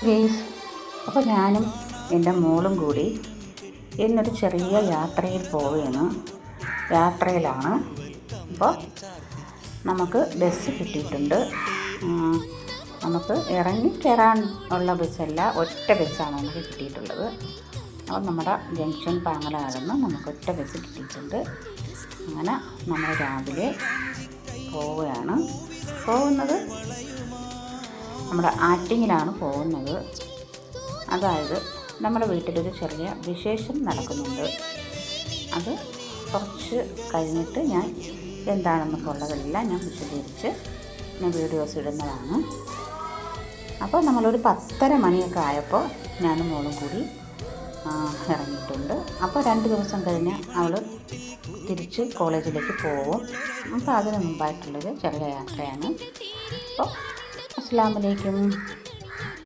Guys, അപ്പോൾ ഞാനും എൻ്റെ മോളും കൂടി ഇന്നൊരു ചെറിയ യാത്രയിലാണ്. അപ്പോൾ നമുക്ക് ബസ് കിട്ടിയിട്ടുണ്ട്. നമുക്ക് ഇറങ്ങിക്കയറാൻ ഉള്ള ബസ്സല്ല, ഒറ്റ ബസ്സാണ് നമുക്ക് കിട്ടിയിട്ടുള്ളത്. അപ്പോൾ നമ്മുടെ ജംഗ്ഷൻ പാങ്ങലാണെന്ന് നമുക്ക് ഒറ്റ ബസ് കിട്ടിയിട്ടുണ്ട്. അങ്ങനെ നമ്മൾ രാവിലെ പോകുന്നത് നമ്മുടെ ആറ്റിങ്ങിലാണ് പോകുന്നത്. അതായത് നമ്മുടെ വീട്ടിലൊരു ചെറിയ വിശേഷം നടക്കുന്നുണ്ട്. അത് കുറച്ച് കഴിഞ്ഞിട്ട് ഞാൻ എന്താണെന്നൊക്കെ ഉള്ളതെല്ലാം ഞാൻ വിശദീകരിച്ച് വീഡിയോസ് ഇടുന്നതാണ്. അപ്പോൾ നമ്മളൊരു 10:30 മണിയൊക്കെ ആയപ്പോൾ ഞാനും മോളും കൂടി ഇറങ്ങിയിട്ടുണ്ട്. അപ്പോൾ 2 ദിവസം കഴിഞ്ഞ് അവൾ തിരിച്ച് കോളേജിലേക്ക് പോകും. അപ്പോൾ അതിന് മുമ്പായിട്ടുള്ളൊരു ചെറിയ യാത്രയാണ്. അപ്പോൾ അസ്സലാമു അലൈക്കും.